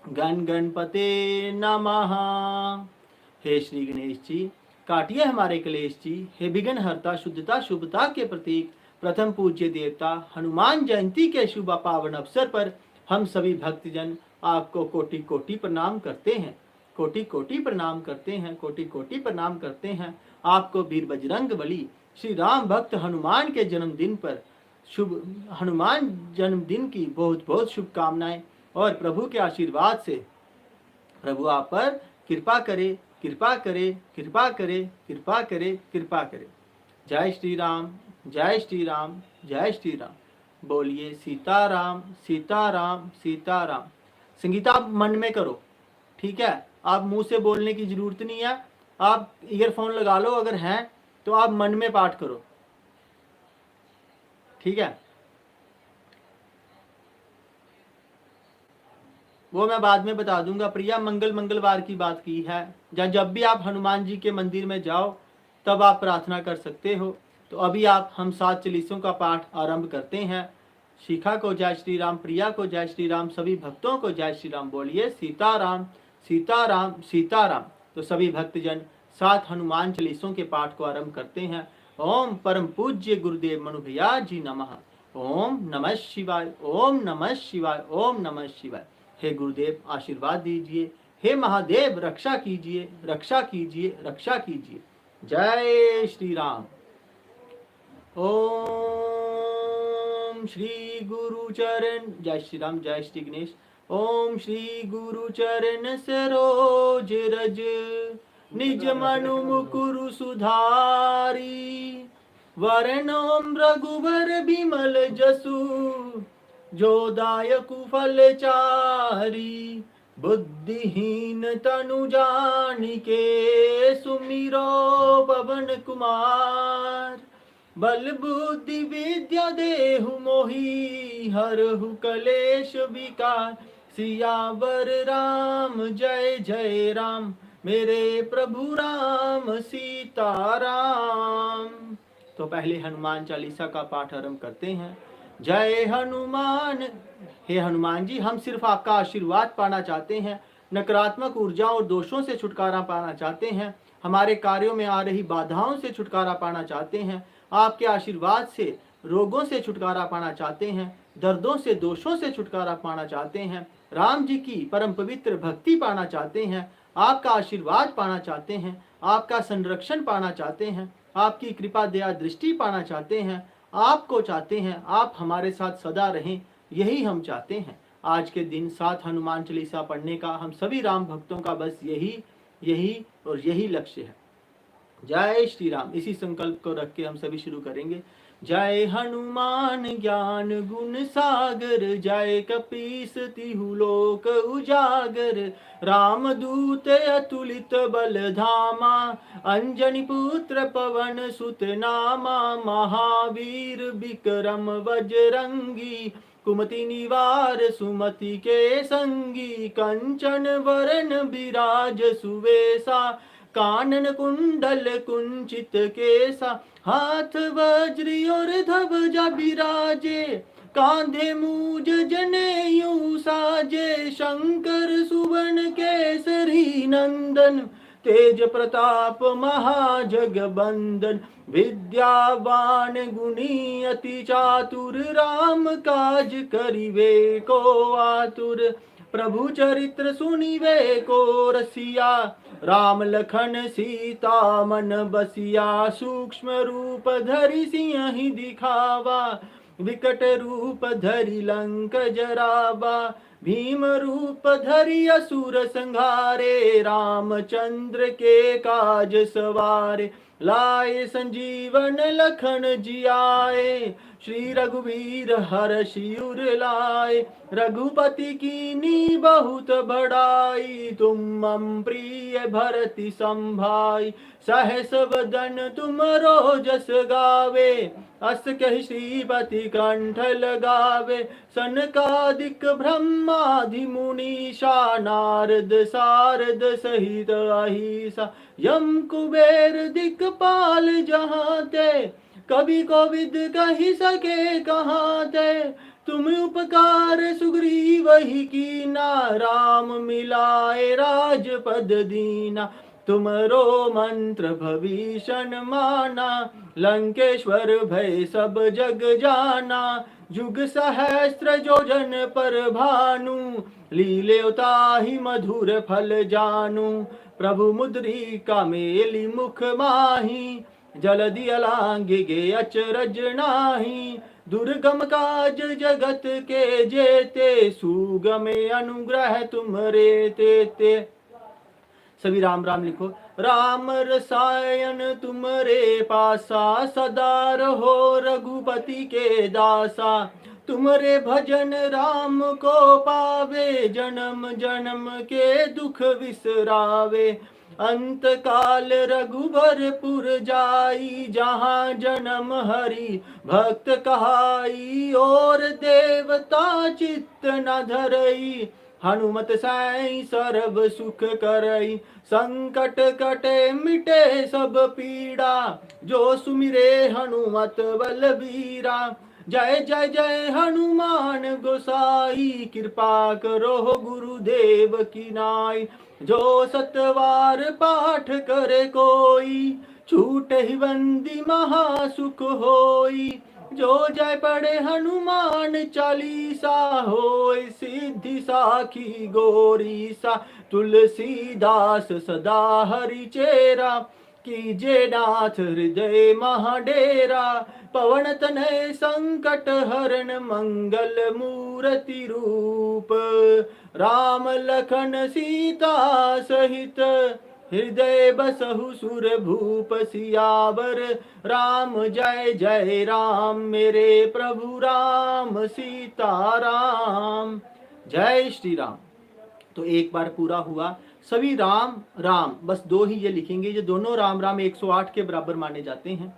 गण गणपते नमः। हे श्री गणेश जी, काटिए हमारे क्लेश जी। हे विघ्न हरता, शुद्धता शुभता के प्रतीक, प्रथम पूज्य देवता हनुमान जयंती के शुभ पावन अवसर पर हम सभी भक्तजन आपको कोटि कोटि प्रणाम करते हैं। कोटि कोटि प्रणाम करते हैं, कोटि कोटि प्रणाम करते हैं आपको वीर बजरंग बली श्री राम भक्त हनुमान के जन्मदिन पर शुभ हनुमान जन्मदिन की बहुत बहुत शुभकामनाएं। और प्रभु के आशीर्वाद से प्रभु आप पर कृपा करे, कृपा करे, कृपा करे, कृपा करे, कृपा करे। जय श्री राम, जय श्री राम, जय श्री राम। बोलिए सीताराम, सीताराम, सीताराम। संगीता आप मन में करो, ठीक है? आप मुंह से बोलने की जरूरत नहीं है। आप ईयरफोन लगा लो, अगर हैं तो आप मन में पाठ करो, ठीक है? वो मैं बाद में बता दूंगा। प्रिया, मंगलवार की बात की है, जब भी आप हनुमान जी के मंदिर में जाओ तब आप प्रार्थना कर सकते हो। तो अभी आप हम 7 चालीसों का पाठ आरंभ करते हैं। शिखा को जय श्री राम, प्रिया को जय श्री राम, सभी भक्तों को जय श्री राम। बोलिए सीताराम, सीताराम, सीताराम। तो सभी भक्तजन 7 हनुमान चालीसों के पाठ को आरंभ करते हैं। ओम परम पूज्य गुरुदेव मनु भैया जी नमः। ओम नमः शिवाय, ओम नमः शिवाय, ओम नमः शिवाय। हे गुरुदेव आशीर्वाद दीजिए, हे महादेव रक्षा कीजिए, रक्षा कीजिए, रक्षा कीजिए। जय श्री राम। ओम श्री गुरु चरण, जय श्री राम, जय श्री गणेश। ओम श्री गुरु चरण सरोज रज, निज मनु मुकुरु सुधारी। वरणों रघुबर बिमल जसु, जो दायकु फल चारी। बुद्धिहीन तनु जानिके, सुमिरो पवन कुमार। बल बुद्धि विद्या देहु मोहि, हरहु कलेश विकार। सियावर राम जय जय राम, मेरे प्रभु राम सीताराम। तो पहले हनुमान चालीसा का पाठ आरंभ करते हैं। जय हनुमान। हे हनुमान जी, हम सिर्फ आपका आशीर्वाद पाना चाहते हैं, नकारात्मक ऊर्जाओं और दोषों से छुटकारा पाना चाहते हैं, हमारे कार्यों में आ रही बाधाओं से छुटकारा पाना चाहते हैं, आपके आशीर्वाद से रोगों से छुटकारा पाना चाहते हैं, दर्दों से दोषों से छुटकारा पाना चाहते हैं, राम जी की परम पवित्र भक्ति पाना चाहते हैं, आपका आशीर्वाद पाना चाहते हैं, आपका संरक्षण पाना चाहते हैं, आपकी कृपा दया दृष्टि पाना चाहते हैं, आपको चाहते हैं, आप हमारे साथ सदा रहें, यही हम चाहते हैं। आज के दिन 7 हनुमान चालीसा पढ़ने का हम सभी राम भक्तों का बस यही लक्ष्य है। जय श्री राम। इसी संकल्प को रख के हम सभी शुरू करेंगे। जय हनुमान ज्ञान गुण सागर, जय कपीस तिहु लोक उजागर। राम दूत अतुलित बल धामा, अंजनी पुत्र पवन सुत नामा। महावीर विक्रम बजरंगी, कुमति निवार सुमति के संगी। कंचन वरण विराज सुवेशा, कानन कुंडल कुंचित केसा। हाथ वज्र और ध्वजा बिराजे, कांधे मूज जनेऊ साजे। शंकर सुवन केसरी नंदन, तेज प्रताप महाजगबंदन। विद्यावान गुणी अति चातुर, राम काज करिवे को आतुर। प्रभु चरित्र सुनिवे को रसिया, राम लखन सीता मन बसिया। सूक्ष्म रूप धरि सिंहि दिखावा, विकट रूप धरि लंक जरावा। भीम रूप धरि असुर संहारे, रामचंद्र के काज सवारे। लाए संजीवन लखन जियाए, श्री रघुवीर हर्षि उर लाए। रघुपति कीनी बहुत बड़ाई, तुम मम प्रिय भरति संभाई। सहस वदन तुम जस गावे, अस कहि श्रीपति कंठ लगावे। सनकादिक ब्रह्मादि मुनीषा, नारद सारद सहित अहिसा। यम कुबेर दिक्पाल जहाँ ते, कवि कोविद कहि सके कहाँ ते। तुम उपकार सुग्रीव ही कीना, राम मिलाए राजपद दीना। तुमरो मंत्र भविषण माना, लंकेश्वर भय सब जग जाना। जुग सहस्त्र जोजन पर भानु, लीले ताहि मधुर फल जानू। प्रभु मुद्रिका मेली मुख माही, जलधि अलांघि गे अचरज नाही। दुर्गम काज जगत के जेते, सुगम अनुग्रह तुमरे तेते। सभी राम राम लिखो। राम रसायन तुमरे पासा, सदा रहो रघुपति के दासा। तुमरे भजन राम को पावे, जन्म जन्म के दुख विसरावे। अंत काल रघुबरपुर जाई, जहाँ जन्म हरि भक्त कहाई। और देवता चित्त न धरई, हनुमत साई सर्व सुख करई। संकट कटे मिटे सब पीड़ा, जो सुमिरे हनुमत बलबीरा। जय जय जय हनुमान गोसाई, कृपा करो गुरुदेव की नाई। जो सतवार पाठ करे कोई, छूटे ही बंदी महासुख होई। जो जय पढ़े हनुमान चालीसा, होय सिद्धि साखी गौरीसा। तुलसीदास सदा हरि चेरा, कीजे नाथ हृदय महाडेरा। पवन तनय संकट हरण, मंगल मूर्ति रूप। राम लखन सीता सहित, हृदय बसहु सुर भूप। सियावर राम जय जय राम, मेरे प्रभु राम सीताराम। जय श्री राम। तो एक बार पूरा हुआ। सभी राम राम, बस दो ही ये लिखेंगे, ये दोनों राम राम 108 के बराबर माने जाते हैं।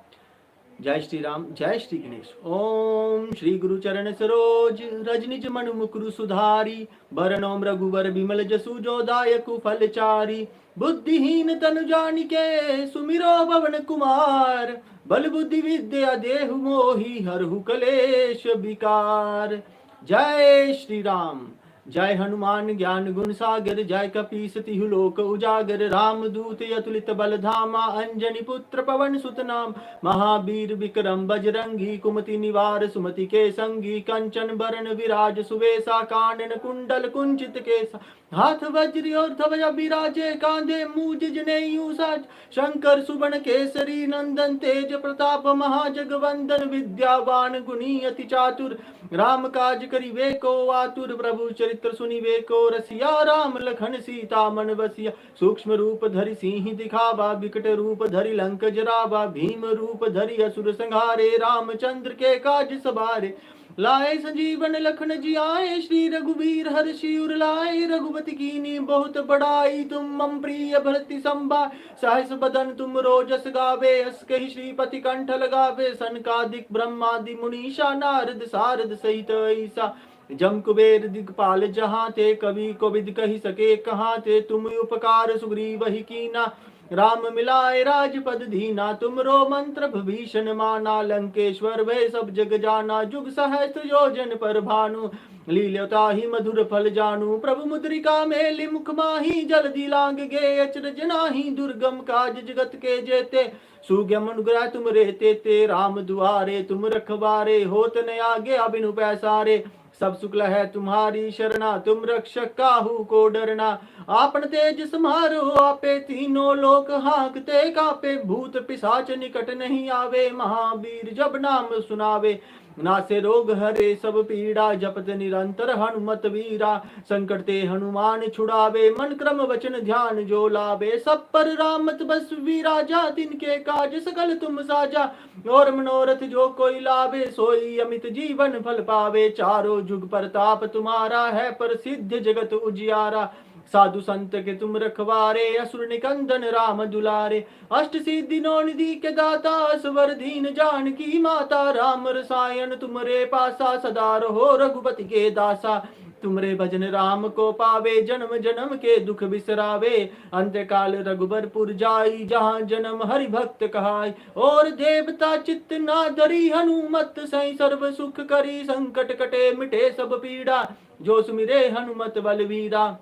जय श्री राम, जय श्री गणेश। ओम श्री गुरु चरण सरोज, रजनिज मनु मुकुरु सुधारी। बरनोम रघुवर बिमल जसु, जो दायकु फलचारी। बुद्धिहीन तनु जानिके, सुमिरो पवन कुमार। बल बुद्धि विद्या देहु मोहि, हरहु कलेश विकार। जय श्री राम। जय हनुमान ज्ञान गुण सागर, जय कपीस तिहु लोक उजागर। राम दूत अतुलित बल धामा, अंजनी पुत्र पवन सुत नाम। महावीर विक्रम बजरंगी, कुमति निवार सुमति के संगी। कंचन बरन विराज सुवेशा, कानन कुंडल कुंचित केसा। हाथ वज्र और ध्वजा बिराजे, कांधे मूज जनेऊ साज। शंकर सुबन केसरी नंदन, तेज प्रताप महाजगवंदन। विद्यावान गुणी अति चातुर, राम काज करिवे को आतुर। प्रभु चरित्र सुनिवे को रसिया, राम लखन सीता मन बसिया। सूक्ष्म रूप धरि सिंह दिखावा, विकट रूप धरि लंक जरावा। भीम रूप धरि असुर संहारे, रामचंद्र के काज सवारे। लाए संजीवन लखन जियाए, श्री रघुबीर हर्षि उर लाए। रघुपति कीनी बहुत बड़ाई, तुम मम प्रिय भरति संभाय। सहस बदन तुम रोजस गावे, अस कहि श्रीपति कंठ लगावे। सनकादिक ब्रह्मादि मुनीषा, नारद सारद सहित ऐसा। जम कुबेर दिगपाल जहाँ ते, कवि कोविद कहि सके कहाँ ते। तुम उपकार सुग्रीव ही कीना, राम मिलाए राजपद दीना। तुमरो मंत्र भीषण माना, लंकेश्वर भय सब जग जाना। जुग सहस्त्र योजन पर भानु, लील्योता ही मधुर फल जानू। प्रभु मुद्रिका मेली मुख माही, जल्दी लांग गे अचरज नाही। दुर्गम काज जगत के जेते, सुगम अनुग्रह तुम रे तेते। राम दुआरे तुम रखवारे, होत न आगे अबिनु पैसारे। सब शुक्ल है तुम्हारी शरणा, तुम रक्षक काहू को डरना। आपन तेज समारो आपे, तीनों लोक हाँकते कापे। भूत पिशाच निकट नहीं आवे, महावीर जब नाम सुनावे। नासे रोग हरे सब पीड़ा, जपत निरंतर हनुमत वीरा। संकट ते हनुमान छुड़ावे, मन क्रम वचन ध्यान जो लावे। सब पर रामत बस विराजा, तिनके काज सकल तुम साजा। और मनोरथ जो कोई लावे, सोई अमित जीवन फल पावे। चारों जुग परताप तुम्हारा है, प्रसिद्ध जगत उजियारा। साधु संत के तुम रखवारे, असुर निकंदन राम दुलारे। अष्ट सिद्धि नौ निधि के दाता, स्वर दीन जानकी माता। राम रसायन तुमरे पासा, सदा रहो रघुपति के दासा। तुमरे भजन राम को पावे, जन्म जन्म के दुख बिसरावे। अंत्यकाल रघुबरपुर जाई, जहाँ जन्म हरि भक्त कहाई। और देवता चित्त ना धरी, हनुमत सही सर्व सुख करी। संकट कटे मिटे सब पीड़ा, जो सुमिरे हनुमत बलवीरा।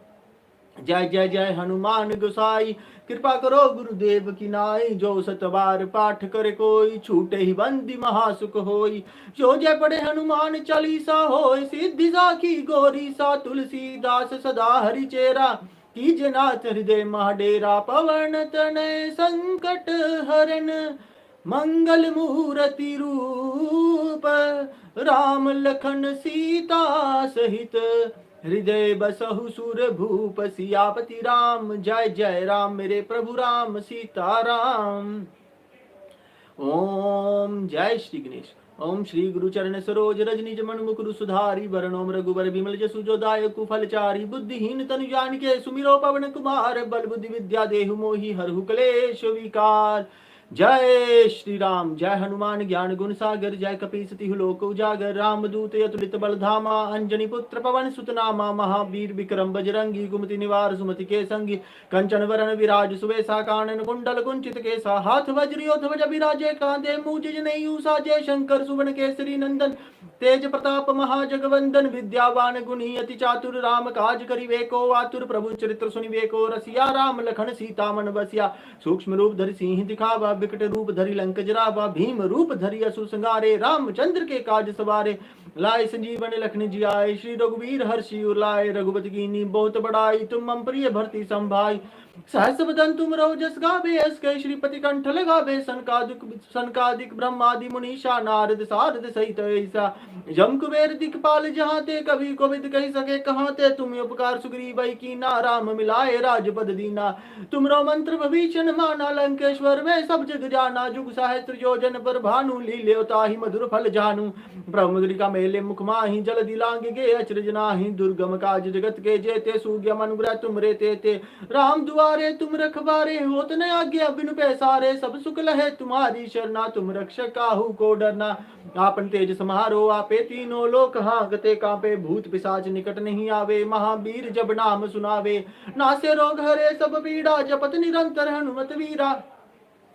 जय जय जय हनुमान गोसाई, कृपा करो गुरुदेव की नाई। जो सतबार पाठ करे कोई, छूटे ही बंदी महासुख होई। जो जय पढ़े हनुमान चालीसा, होय सिद्धि साखी गौरी सा। तुलसीदास सदा हरि चेरा, कीजे नाथ हृदय महाडेरा। पवन तनय संकट हरण, मंगल मूर्ति रूप। राम लखन सीता सहित, हृदय बसहु सुर भूप। सियापति राम, जय जय राम मेरे प्रभु राम सीताराम। ओम जय श्री गणेश। ओम श्री गुरु चरण सरोज रज निज मन मुकुरु सुधारी। वरणोम रघुबर बिमल जसु जो दायकु फलचारी। बुद्धिहीन तनु जानिके सुमिरो पवन कुमार। बल बुद्धि विद्या देहु मोहि हरहु क्लेश विकार। जय श्री राम। जय हनुमान ज्ञान गुण सागर, जय कपीस तिहु लोक उजागर। रामदूत अतुलित बल धामा, अंजनी पुत्र पवन सुत नामा। महावीर विक्रम बजरंगी, कुमति निवार सुमति के संगी। कंचन वरण विराज सुवेशा, कानन कुंडल कुंचित केसा। हाथ वज्र ध्वज बिराजे, कांधे मूज जनेऊ साजे। शंकर सुवन केसरी नंदन, तेज प्रताप महाजगवंदन। विद्यावान गुणी अति चातुर, राम काज करिवे को आतुर। प्रभु चरित्र सुनिवे को रसिया, राम लखन सीता मन बसिया। सूक्ष्म रूप धरि सिंह दिखावा, विकट रूप धरि लंक जरावा। भीम रूप धरि असुर संहारे, रामचंद्र के काज सवारे। लाए संजीवन लखन जियाए, श्री रघुवीर हर्षि उर लाए। रघुपति कीन्ही बहुत बड़ाई, तुम मम प्रिय भरति संभाई। सहस बदन तुम रहो जस गावे, अस कहि श्रीपति कंठ लगावे। सनकादिक ब्रह्मादि मुनीषा, नारद सारद सहित ऐसा। जम कुबेर दिखपाल जहाँ ते, कभी कोविद कही सके कहाँ ते। तुम उपकार सुग्रीव कीना, राम मिलाए राजपद दीना। तुमरो मंत्र भविष्य माना, लंकेश्वर में सब जग जाना। जुग सहस्त्र योजन पर भानु, लील्यो ताहि मधुर फल जानू। प्रभु मुद्रिका मेले मुख माहि, जल दिलांग गे अचरज नाहि। दुर्गम काज जगत के जेते, सूग्यम अनुग्रह तुमरे तेते। राम दुआरे तुम रखबारे, होत न आज्ञा बिनु पैसारे। सब सुख लहे तुम्हारी शरणा, तुम रक्षक काहू को डरना। आपन तेज समारो आपे, तीनों लोक हांकते कांपे। भूत पिशाच निकट नहीं आवे, महावीर जब नाम सुनावे। नासे रोग हरे सब पीड़ा, जपत निरंतर हनुमत वीरा।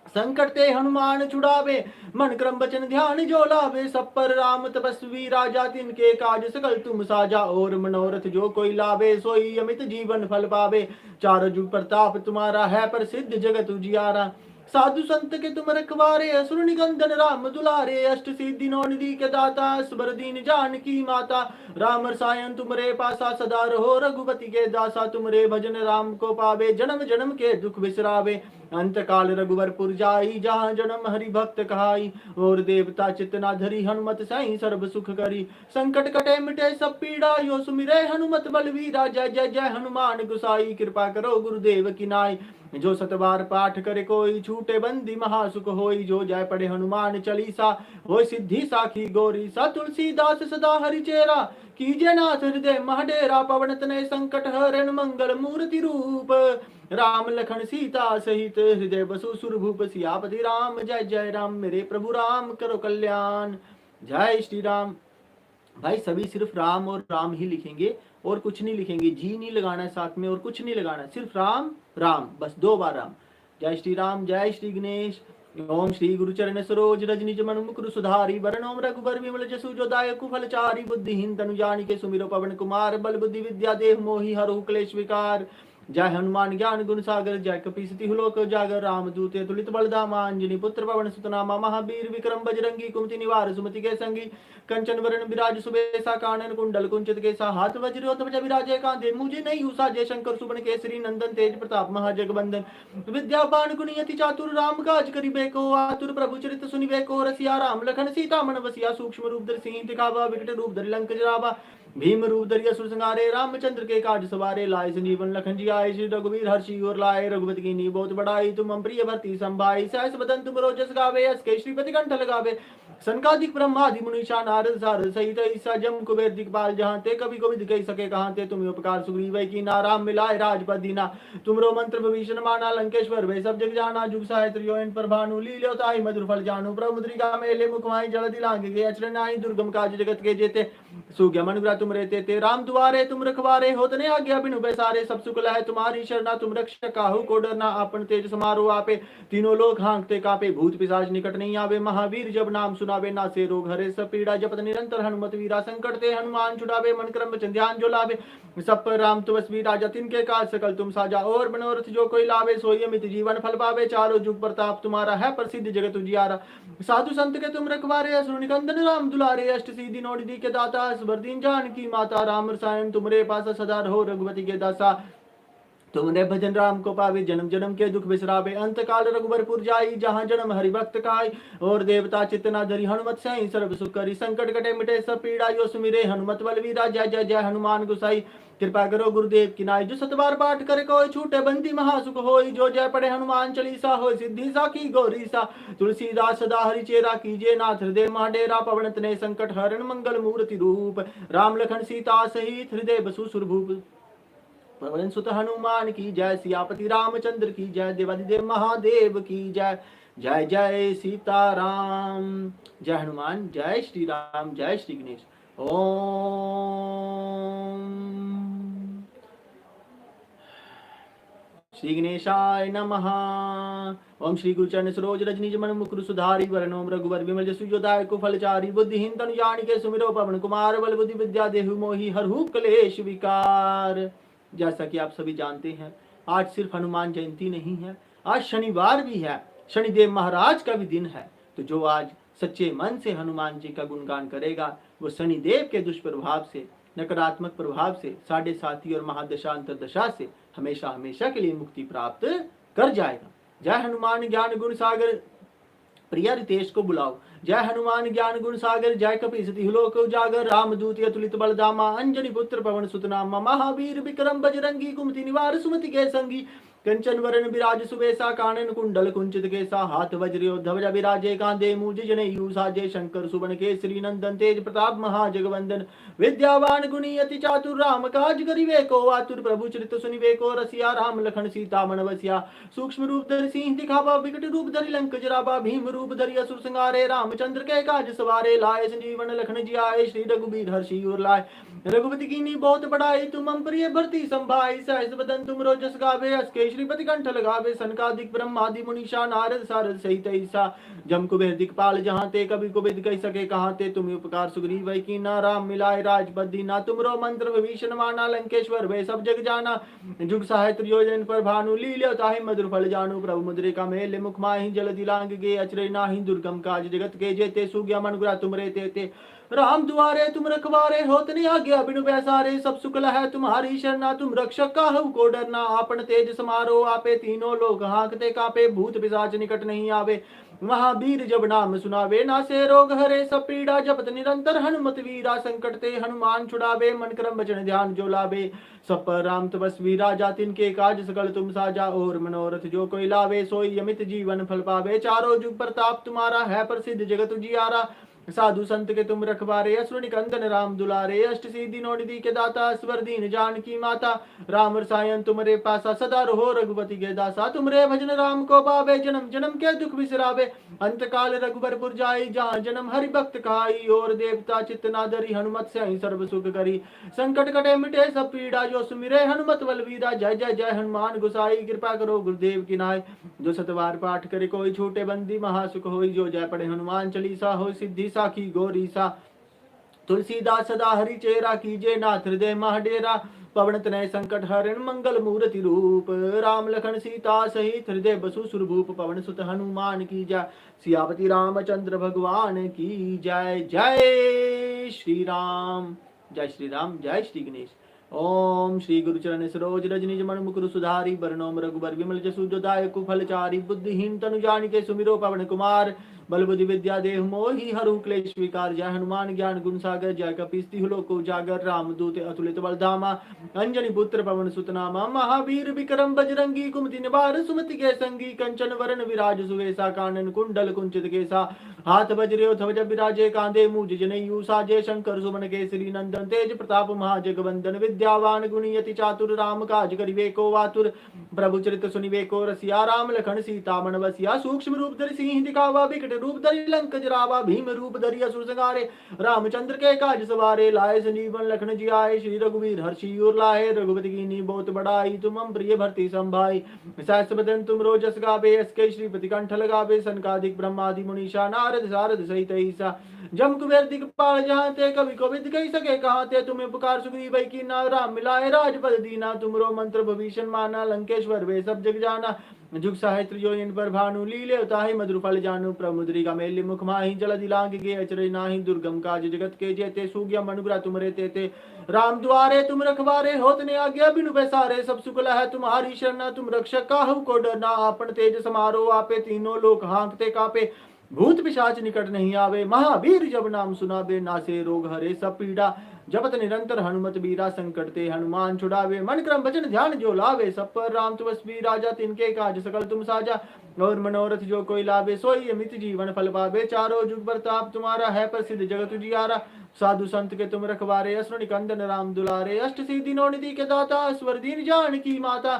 संकट ते हनुमान छुड़ावे, मन क्रम वचन ध्यान जो लावे। सब पर राम तपस्वी राजा, तिनके काज सकल तुम साजा। और मनोरथ जो कोई लावे, सोई अमित जीवन फल पावे। चार जुग प्रताप तुम्हारा है, प्रसिद्ध जगत उजियारा। साधु संत के तुम रखवारे, असुर निकंदन राम दुलारे। अष्ट सिद्धि नौ निधि के दाता, स्वर दीन जानकी माता। राम रसायन तुमरे पासा, सदा रहो रघुपति के दासा। तुमरे भजन राम को पावे, जन्म जन्म के दुख बिसरावे। अंत काल रघुबरपुर जाई, जहाँ जन्म हरि भक्त कहाई। और देवता चित्त ना धरी, हनुमत सही सर्व सुख करी। संकट कटे मिटे सब पीड़ा, यो सुमिरे हनुमत बलवीरा। जय जय जय हनुमान गोसाई, कृपा करो गुरुदेव की नाई। जो सतबार पाठ करे कोई, छूटे बंदी महासुख होई। जो जय पढ़े हनुमान चालीसा, होय सिद्धि साखी गौरी सा। तुलसीदास सदा हरि चेरा, कीजे नाथ हृदय महडेरा। पवन तनय संकट हरण, मंगल मूर्ति रूप। राम लखन सीता सहित, हृदय बसु सुरभूप। सियापति राम, जय जय राम मेरे प्रभु राम करो कल्याण। जय श्री राम। भाई सभी सिर्फ राम और राम ही लिखेंगे और कुछ नहीं लिखेंगे। जी नहीं लगाना है साथ में और कुछ नहीं लगाना, सिर्फ राम राम, बस 2 बार राम। जय श्री राम। जय श्री गणेश। ओम श्री गुरु चरण सरोज रज निज मन मुकुरु सुधारी। वरणोम रघुबर विमल जसु जो दायकु फलचारी। बुद्धिहीन तनु जानिके सुमिरो पवन कुमार। बल बुद्धि विद्या देहु मोहि हरहु क्लेश विकार। जय हनुमान ज्ञान गुण सागर, जय कपीस तिहु लोक उजागर। रामदूत अतुलित बल धामा, अंजनी पुत्र पवन सुत नामा। महावीर विक्रम बजरंगी, कुमति निवार सुमति के संगी। कंचन वरण विराज सुबेसा, कानन कुंडल कुंचित केसा। हाथ वज्र ध्वज बिराजे, कांधे मुझे नहीं साजे। शंकर सुवन केसरी नंदन, तेज प्रताप महाजगवंदन। विद्यावान गुणी अति चातुर, राम काज करिबे को आतुर। प्रभु चरित्र सुनिबे को रसिया, राम लखन सीता मन बसिया। सूक्ष्म रूप धरि सिंह दिखावा, विकट रूप धरि लंक जरावा। भीम रूप धरि असुर संहारे, रामचंद्र के काज सवारे। लाए संजीवन लखन जियाए, श्री रघुवीर हर्षि उर लाए। रघुपति कीन्ही बहुत बड़ाई, तुम मम प्रिय भरति संभाई। सहस बदन तुम रोजस गावे, अस कहि श्रीपति कंठ लगावे। सनकादिक ब्रह्मादि मुनीषा नारद सारद सहित ईसा जम कुबेर दिक्पाल जहाँ ते कभी कोविद कही सके कहाँ ते तुम उपकार सुग्रीव की ना राम मिलाए राजपद दीना तुमरो मंत्र भविष्य माना लंकेश्वर वे सब जग जाना जुग साहित्य योन पर भानु लील्यो ताहि मधुर फल जानू प्रभु मुद्रिका मेले मुखमाई जल दिलांग गे अचरनाई दुर्गम काज जगत के जेते सुग्या मनुग्रह तुम रहते ते राम दुआरे तुम रखवारे होतने आज्ञा बिनु बेसारे सब सुख है तुम्हारी शरणा तुम रक्षक काहू को डरना अपन तेज समारो आपे तीनों लोग हाँकते कापे भूत पिशाच निकट नहीं आवे महावीर जब नाम सुनावे ना से रोग हरे सब पीड़ा जपत निरंतर हनुमत वीरा संकट ते हनुमान छुड़ावे मन क्रम वचन ध्यान जो लावे सब पर राम तपस्वी राजा तिनके काज सकल तुम साजा और मनोरथ जो कोई लावे सोई अमित जीवन फल पावे चारों जुग प्रताप तुम्हारा है प्रसिद्ध जगत उजियारा साधु संत के तुम रखवारे असुर निकंदन राम दुलारे अष्ट सिद्धि नौ निधि के दाता असबर दीन जानकी माता राम रसायन तुम्हारे पास सदा रहो रघुपति के दासा तुमने भजन राम को पावे जन्म जन्म के दुख बिसरावे अंत काल रघुबरपुर जाई जहाँ जन्म हरि भक्त काई और देवता चितना धरी हनुमत सही सर्व सुख करी संकट कटे मिटे सब पीड़ा यो सुमिरे हनुमत बलवीरा जय जय जय हनुमान गुसाई कृपा करो गुरुदेव की नाई जो सतबार पाठ करे कोई छूटे बंदी महासुख होई जो जय पढ़े हनुमान चालीसा होय सिद्धि साखी गौरी सा तुलसीदास सदा हरि चेरा कीजिए नाथ हृदय महाडेरा पवन तनय संकट हरण मंगल मूर्ति रूप राम लखन सीता सहित हृदय बसु सुरभूप पवन सुत हनुमान की जय सियापति रामचंद्र की जय देवादिदेव महादेव की जय जय जय सीताराम जय हनुमान जय श्री राम जय श्री गणेश ओम श्री गणेशाय नमः ओम श्री गुरुचरण सरोज रजनीज मन मुकुर सुधारी वरणोम रघुवर विमल जसु जोदाय कुफलचारी बुद्धिहीन तनु जानिके सुमिरो पवन कुमार बल बुद्धि विद्या देहु मोहि हरहु क्लेश विकार। जैसा कि आप सभी जानते हैं आज सिर्फ हनुमान जयंती नहीं है, आज शनिवार भी है, शनिदेव महाराज का भी दिन है। तो जो आज सच्चे मन से हनुमान जी का गुणगान करेगा वो शनिदेव के दुष्प्रभाव से, नकारात्मक प्रभाव से, साढ़े साथी और महादशा अंतरदशा से हमेशा हमेशा के लिए मुक्ति प्राप्त कर जाएगा। जय हनुमान ज्ञान गुण सागर प्रिया रितेश को बुलाओ। जय हनुमान ज्ञान गुण सागर जय कपीसति लोक उजागर रामदूत अतुलित बलधामा अंजनी पुत्र पवन सुत नामा महावीर विक्रम बजरंगी कुमति निवार सुमति के संगी कंचन वरण विराज सुबेसा कानन कुंडल कुंचित केसा हाथ वज्र ध्वज विराजे कांधे मूज जनेयु साजे शंकर सुवन केसरी नंदन तेज प्रताप महाजगवंदन विद्यावान गुणी अति चातुर राम काज करिवे को आतुर प्रभु चरित सुनिवे को रसिया राम लखन सीता मन बसिया सूक्ष्म रूप धरि सिंह दिखावा विकट रूप धरि लंक जरावा भीम रूप धरि असुर संहारे रामचंद्र के काज सवारे लाए संजीवन लखन जियाए श्री रघुबीर हर्षि उर लाए रघुपति कीनी बहुत बड़ाई तुम हम प्रिय भरती संभाई सहस बदन तुम रोजस गावे अस्के श्रीपति कंठ लगावे सनकादिक ब्रह्मादि मुनीषा नारद सारद सहित ईसा जम कुबेर दिक्पाल जहाँ ते कभी कुबेद कही सके कहाँ ते तुम उपकार सुग्रीव की ना राम मिलाए राजपद ना तुमरो मंत्र विभीषण माना लंकेश्वर वे सब जग जाना जुग साहित्य योजन पर भानु लील्यो ताहि मधुर फल जानू प्रभु मुद्रिका मेले मुख माहि जल दिलांग गे अचरे नाही दुर्गम काज जगत के जेते सुग्या मनुग्रह तुम रे ते राम दुआरे तुम रखवारे होत नहीं आज्ञा बिनु बैसारे सब सुकल है तुम्हारी शरणा तुम रक्षक काहू को डरना आपन तेज समारो आपे तीनों लोग हाँकते कापे भूत पिशाच निकट नहीं आवे महावीर जब नाम सुनावे ना से रोग हरे सब पीड़ा जपत निरंतर हनुमत वीरा संकट ते हनुमान छुड़ावे मन क्रम वचन ध्यान जो लावे सब पर राम तपस्वी राजा तिनके काज सकल तुम साजा और मनोरथ जो कोई लावे सोई अमित जीवन फल पावे चारों जुग प्रताप तुम्हारा है प्रसिद्ध जगत उजियारा साधु संत के तुम रखवारे असुर निकंदन राम दुलारे अष्ट सिद्धि नौ निधि के दाता स्वर दीन जानकी माता राम रसायन तुमरे पासा सदा रहो रघुपति के दासा तुमरे भजन राम को पावे जन्म जन्म के दुख बिसरावे अंत काल रघुबरपुर जाई जहाँ जन्म हरि भक्त खाई और देवता चित्त नादरी हनुमत से सर्व सुख करी संकट कटे मिटे सब पीड़ा जो सुमिरे हनुमत बलवीरा जय जय जय हनुमान गुसाई कृपा करो गुरुदेव की नाय जो सतवार पाठ करे कोई छूटे बंदी महासुख होई जो जय पढ़े हनुमान चालीसा हो सिद्धि साखी गौरी सा तुलसीदास सदा हरि चेरा कीजे नाथ हृदय महाडेरा पवन तनय संकट हरण मंगल मूर्ति रूप राम लखन सीता सहित हृदय बसु सुरभूप पवन सुत हनुमान की जय सियापति रामचंद्र भगवान की जय जय श्री राम जय श्री गणेश। ओम श्री गुरुचरण सरोज रजनीज मन मुकुर सुधारी बरनोम रघुबर विमल जसु जोदाय कुफलचारी बुद्धिहीन तनु जानिके सुमिरो पवन कुमार बल बुद्धि विद्या देह मोहि हरु क्लेश विकार जय हनुमान ज्ञान गुण सागर जय कपीसति लोक उजागर रामदूत अतुलित बलधामा अंजनी पुत्र पवन सुत नामा महावीर विक्रम बजरंगी कुमति निवार सुमति के संगी कंचन वरण विराज सुवेसा कानन कुंडल कुंचित केसा हाथ वज्र ध्वज विराजे कांधे मूज जनेयु साजे शंकर सुमन केसरी नंदन तेज प्रताप महाजगवंदन विद्यावान गुणी अति चातुर राम काज करिवे को वातुर प्रभु चरित सुनिवे को रसिया राम लखन सीता मन बसिया सूक्ष्म रूप धरि सिंह दिखावा विकट रूप धरि लंक जरावा भीम रूप धरि असुर संहारे रामचंद्र के काज सवारे लाए संजीवन लखन जियाए श्री रघुवीर हर्षि उर लाए रघुपति कीनी बहुत बड़ाई तुम प्रिय भरती संभाई सहस बदन तुम रोजस गावे एसके श्रीपति कंठ लगावे सनकादिक ब्रह्मादि मुनीषा नारद सारद सहित ईसा जम कुबेर दिगपाल जहाँ ते कवि को विद कही सके कहाँ ते तुम्हें पुकार सुग्रीव की ना राम मिलाए राजपद दीना तुमरो मंत्र भविष्य माना लंकेश्वर वे सब जग जाना जुग साहित्र जो इन पर भानु लीले उताहि मधुर फल जानू प्रमुद्रिका मेलि मुख माहि जल दिलांग गे अचरज नाही दुर्गम काज जगत के जेते सूग्या मनुग्रह तुमरे तेते राम द्वारे तुम रखवारे होत ने आज्ञा बिनु पैसारे सब सुख है तुम्हारी शरण तुम रक्षक काहू को डरना आपन तेज समारो आपे तीनों लोक हाँकते कापे भूत पिशाच निकट नहीं आवे महावीर जब नाम सुनावे नासे रोग हरे सब पीड़ा जपत निरंतर हनुमत बीरा संकट ते हनुमान छुड़ावे मन क्रम वचन ध्यान जो लावे सब पर राम तपस्वी राजा तिनके काज सकल तुम साजा और मनोरथ जो कोई लावे सोई अमित जीवन फल पावे चारों जुग प्रताप तुम्हारा है प्रसिद्ध जगत उजियारा साधु संत के तुम रखवारे असुर निकंदन राम दुलारे अष्ट सिद्धि नौ निधि के दाता स्वर दीन जान की माता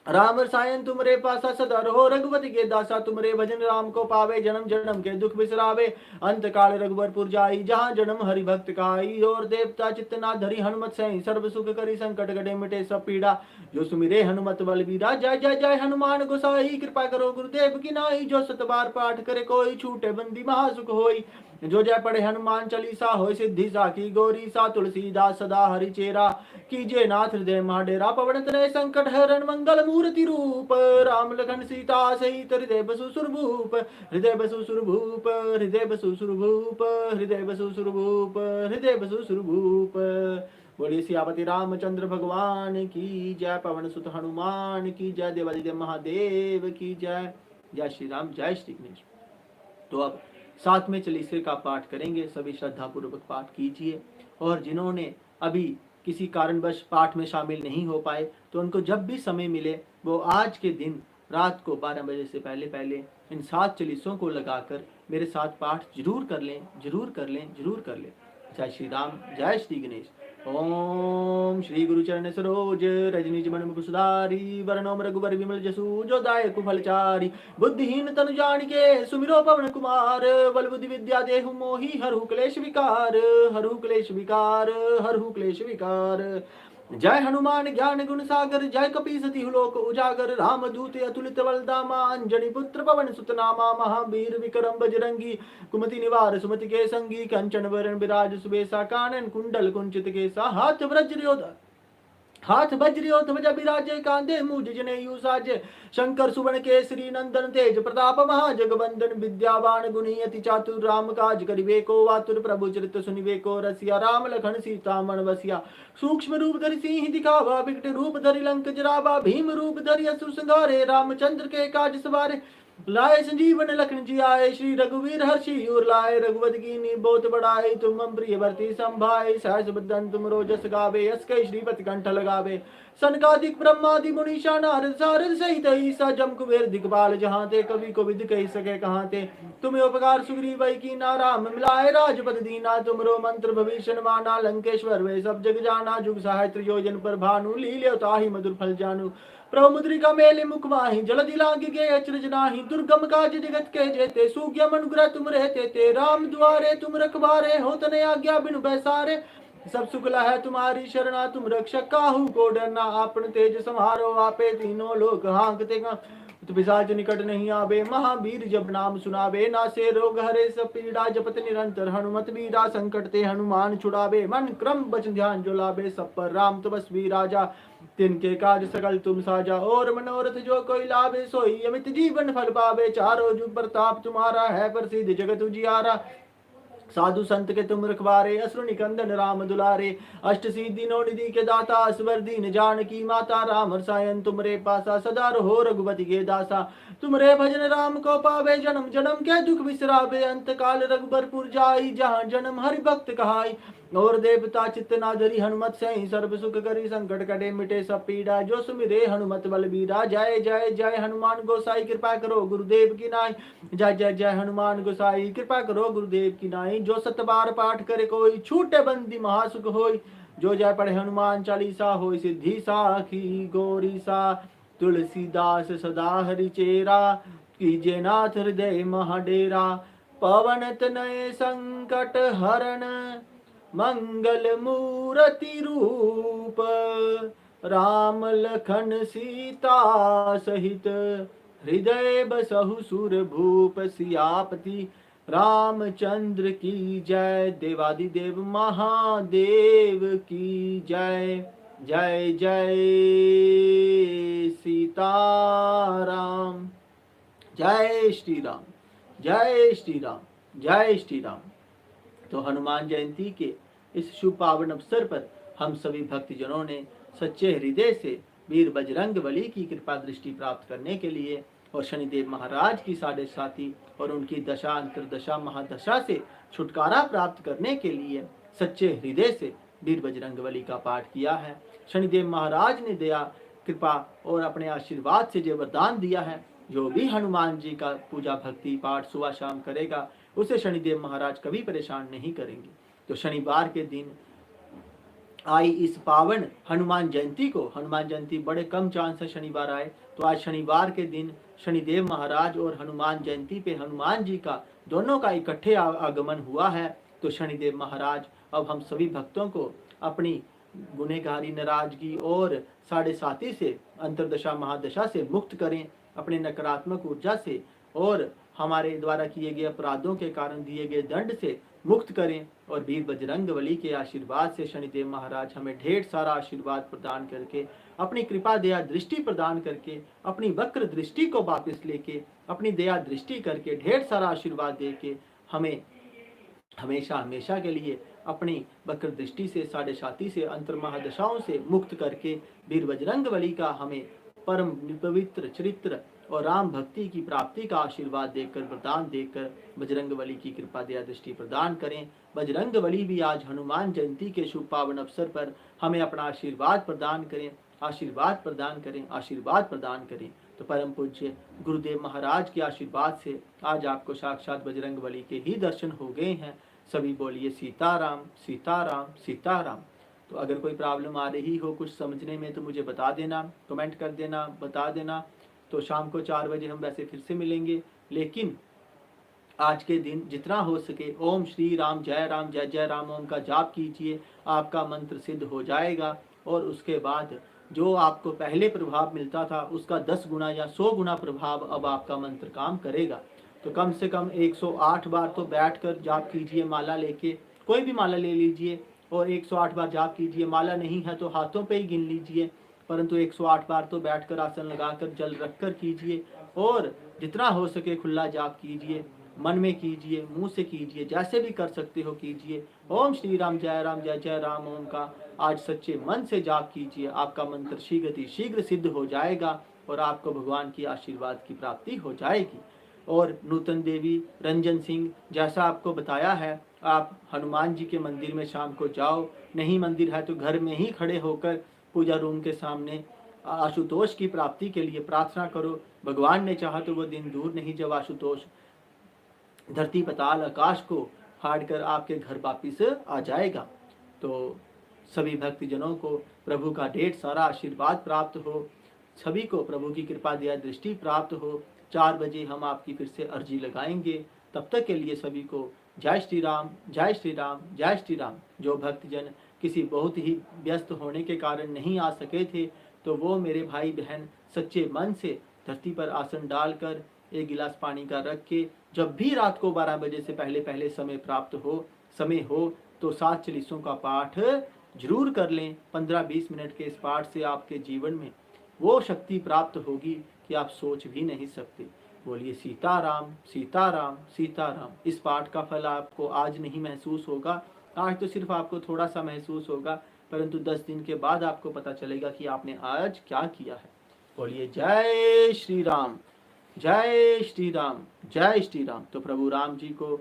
राम रसायन तुमरे पासा सदा रहो रघुपति के दासा तुमरे भजन राम को पावे जन्म जन्म के दुख बिसरावे अंत काल रघुबरपुर जाई जहाँ जन्म हरि भक्त काई और देवता चित्तना धरी हनुमत सही सर्व सुख करी संकट गड़े मिटे सब पीड़ा जो सुमिरे हनुमत बलबीरा जय जय जय हनुमान गोसाई कृपा करो गुरुदेव की नाई जो सत बार पाठ करे कोई छूटे बंदी महासुख होई जो जय पढ़े हनुमान चालीसा होय सिद्धि साखी गौरी सा तुलसीदास सदा हरि चेरा कीजिए नाथ हृदय महाडेरा पवन तनय संकट हरण मंगल मूर्ति रूप राम लखन सीता सहित हृदय बसु सुरभूप हृदय बसु सुरभूप हृदय बसु सुरभूप हृदय बसु सुरभूप हृदय बसु सुरभूप। बोलिए सियापति रामचंद्र भगवान की जय पवन सुत हनुमान की जय देवादिदेव महादेव की जय। जय श्री राम जय श्री गणेश। तो अब साथ में चालीसे का पाठ करेंगे, सभी श्रद्धा पूर्वक पाठ कीजिए और जिन्होंने अभी किसी कारणवश पाठ में शामिल नहीं हो पाए तो उनको जब भी समय मिले वो आज के दिन रात को 12 बजे से पहले पहले इन 7 चालीसों को लगाकर मेरे साथ पाठ जरूर कर लें जरूर कर लें जरूर कर लें। जय श्री राम जय श्री गणेश। ओम श्री गुरु चरण सरोज रजनीज मन मुख सुधारी वरणोम रघुबर विमल जसु जो दायक फलचारी बुद्धिहीन तनु जानिके सुमिरो पवन कुमार बल बुद्धि विद्या देहु मोहि हरहु क्लेश विकार हरहु क्लेश विकार हरहु क्लेश विकार। जय हनुमान ज्ञान गुण सागर जय कपीसति लोक उजागर राम दूत अतुलित बलदामा अंजनी पुत्र पवन सुत नामा महावीर विक्रम बजरंगी कुमति निवार सुमति के संगी कंचन वरण विराज सुबेसा कानन कुंडल कुंचित केसा हाथ वज्र ध्वज विराजे कांधे मूज जनेयु साजे शंकर सुवन केसरी नंदन तेज प्रताप महाजगवंदन विद्यावान गुणी अति चातुर राम काज करिवे को वातुर प्रभु चरित सुनिवे को रसिया राम लखन सीता मन बसिया सूक्ष्म रूप धरि सिंह दिखावा विकट रूप धरि लंक जरावा भीम रूप धरि असुर संहारे रामचंद्र के काज सवारे लाए संजीवन लखन जियाए श्री रघुवीर हर्षि उर लाए रघुपति कीनी बहुत बड़ाई तुम प्रिय भरती संभाई सहस बदन तुम रोजस गावे यस्कै श्रीपति कंठ लगावे सनकादिक ब्रह्मादि मुनीषा नारद सारद सहित ईसा जम कुबेर दिगपाल जहाँ ते कवि को विद कही सके कहाँ ते तुम्हें उपकार सुग्रीव की ना राम मिलाए राजपद दीना तुमरो मंत्र भविष्य माना लंकेश्वर वे सब जग जाना जुग साहित्र योजन पर भानु लीले ताहि मधुर फल जानू प्रमुद्रिका मेले मुख माहि जल दिलांग गे अचरज नाही दुर्गम काज जगत के जेते सूग्या मनुग्रह तुम रहते ते राम द्वारे तुम रखवारे हो तने आज्ञा बिनु बैसारे सब सुखला है तुम्हारी शरणा तुम रक्षक काहू को डरना आपन तेज समारो आपे तीनों लोक हाँकते तो पिशाच निकट नहीं आवे महावीर जब नाम सुनावे नासे रोग हरे सब पीड़ा जपत निरंतर हनुमत बीरा संकट ते हनुमान छुड़ावे मन क्रम वचन ध्यान जो लावे सब पर राम तपस्वी राजा तिनके काज सकल तुम साजा और मनोरथ जो कोई लावे सोई अमित जीवन फल पावे चारों जुग प्रताप तुम्हारा है प्रसिद्ध जगत उजियारा साधु संत के तुम रखवारे असुर निकंदन राम दुलारे अष्ट सिद्धि नौ निधि के दाता स्वर दीन जान की माता राम रसायन तुमरे पासा सदा रहो रघुपति के दासा तुमरे भजन राम को पावे जन्म जन्म के दुख बिसरावे अंत काल रघुबरपुर जाई जहाँ जन्म हरि भक्त कहाई और देवता चित्त ना धरी हनुमत से सर्व सुख करी संकट कटे मिटे सब पीड़ा जो सुमिरे हनुमत बलबीरा। जय जय जय हनुमान गोसाई कृपा करो गुरुदेव की नाई। जय जय जय हनुमान गोसाई कृपा करो गुरुदेव की नाई। जो सत बार पाठ करे कोई छूटे बंदी महासुख होई। जो जय पढ़े हनुमान चालीसा होई सिद्धि साखी गौरी सा। तुलसीदास सदा हरि चेरा कीजे नाथ हृदय महाडेरा। पवन तनय संकट हरण मंगल मूर्ति रूप। राम लखन सीता सहित हृदय बसहु सुर भूप। सियापति रामचंद्र की जय। देवादिदेव महादेव की जय। जय जय सीताराम। जय श्री राम। जय श्री राम। जय श्री राम। तो हनुमान जयंती के इस शुभ पावन अवसर पर हम सभी भक्तजनों ने सच्चे हृदय से वीर बजरंग बली की कृपा दृष्टि प्राप्त करने के लिए और शनिदेव महाराज की साढ़े साथी और उनकी दशा अंतरदशा महादशा से छुटकारा प्राप्त करने के लिए सच्चे हृदय से वीर बजरंग बली का पाठ किया है। शनिदेव महाराज ने दया कृपा और अपने आशीर्वाद से जो वरदान दिया है, जो भी हनुमान जी का पूजा भक्ति पाठ सुबह शाम करेगा उसे शनिदेव महाराज कभी परेशान नहीं करेंगे। तो शनिवार के दिन आई इस पावन हनुमान जयंती को, हनुमान जयंती बड़े कम चांस है शनिवार आए, तो आज शनिवार के दिन शनिदेव महाराज और हनुमान जयंती पे हनुमान जी का दोनों का इकट्ठे आगमन हुआ है। तो शनिदेव महाराज अब हम सभी भक्तों को अपनी गुनहगारी नाराजगी और साढ़े साथी से अंतरदशा महादशा से मुक्त करें, अपने नकारात्मक ऊर्जा से और हमारे द्वारा किए गए अपराधों के कारण दिए गए दंड से मुक्त करें। और वीर बजरंग बली के आशीर्वाद से शनिदेव महाराज हमें ढेर सारा आशीर्वाद प्रदान करके, अपनी कृपा दया दृष्टि प्रदान करके, अपनी वक्र दृष्टि को वापस लेके, अपनी दया दृष्टि करके ढेर सारा आशीर्वाद दे के हमें हमेशा हमेशा के लिए अपनी वक्र दृष्टि से साढ़े साथी से अंतर महादशाओं से मुक्त करके वीर बजरंग बली का हमें परम पवित्र चरित्र और राम भक्ति की प्राप्ति का आशीर्वाद देकर वरदान देकर बजरंग बली की कृपा दया दृष्टि प्रदान करें। बजरंग बली भी आज हनुमान जयंती के शुभ पावन अवसर पर हमें अपना आशीर्वाद प्रदान करें, आशीर्वाद प्रदान करें, आशीर्वाद प्रदान करें। तो परम पूज्य गुरुदेव महाराज के आशीर्वाद से आज आपको साक्षात बजरंग बली के ही दर्शन हो गए हैं। सभी बोलिए सीताराम सीताराम सीताराम। तो अगर कोई प्रॉब्लम आ रही हो कुछ समझने में तो मुझे बता देना, कमेंट कर देना, बता देना। तो शाम को 4 बजे हम वैसे फिर से मिलेंगे, लेकिन आज के दिन जितना हो सके ओम श्री राम जय जय राम ओम का जाप कीजिए, आपका मंत्र सिद्ध हो जाएगा। और उसके बाद जो आपको पहले प्रभाव मिलता था उसका 10 गुना या 100 गुना प्रभाव अब आपका मंत्र काम करेगा। तो कम से कम 108 बार तो बैठकर जाप कीजिए, माला लेके, कोई भी माला ले लीजिए और 108 बार जाप कीजिए। माला नहीं है तो हाथों पे ही गिन लीजिए, परंतु 108 बार तो बैठकर आसन लगाकर जल रखकर कीजिए। और जितना हो सके खुला जाप कीजिए, मन में कीजिए, मुंह से कीजिए, जैसे भी कर सकते हो कीजिए। ओम श्री राम जय जय राम ओम का आज सच्चे मन से जाप कीजिए, आपका मंत्र शीघ्र सिद्ध हो जाएगा और आपको भगवान की आशीर्वाद की प्राप्ति हो जाएगी। और नूतन देवी, रंजन सिंह, जैसा आपको बताया है, आप हनुमान जी के मंदिर में शाम को जाओ, नहीं मंदिर है तो घर में ही खड़े होकर पूजा रूम के सामने आशुतोष की प्राप्ति के लिए प्रार्थना करो। भगवान ने चाहा तो वो दिन दूर नहीं जब आशुतोष धरती पताल आकाश को फाड़ कर आपके घर वापिस आ जाएगा। तो सभी भक्तजनों को प्रभु का ढेर सारा आशीर्वाद प्राप्त हो, सभी को प्रभु की कृपा दया दृष्टि प्राप्त हो। 4 बजे हम आपकी फिर से अर्जी लगाएंगे। तब तक के लिए सभी को जय श्री राम जय श्री राम जय श्री राम। जो भक्तजन किसी बहुत ही व्यस्त होने के कारण नहीं आ सके थे तो वो मेरे भाई बहन सच्चे मन से धरती पर आसन डालकर 1 गिलास पानी का रख के जब भी रात को 12 बजे से पहले समय प्राप्त हो, समय हो तो 7 चालीसों का पाठ जरूर कर लें। 15-20 मिनट के इस पाठ से आपके जीवन में वो शक्ति प्राप्त होगी कि आप सोच भी नहीं सकते। बोलिए सीताराम सीताराम सीताराम। इस पाठ का फल आपको आज नहीं महसूस होगा, आज तो सिर्फ आपको थोड़ा सा महसूस होगा, परंतु 10 दिन के बाद आपको पता चलेगा कि आपने आज क्या किया है। बोलिए जय श्री राम जय श्री राम जय श्री राम। तो प्रभु राम जी को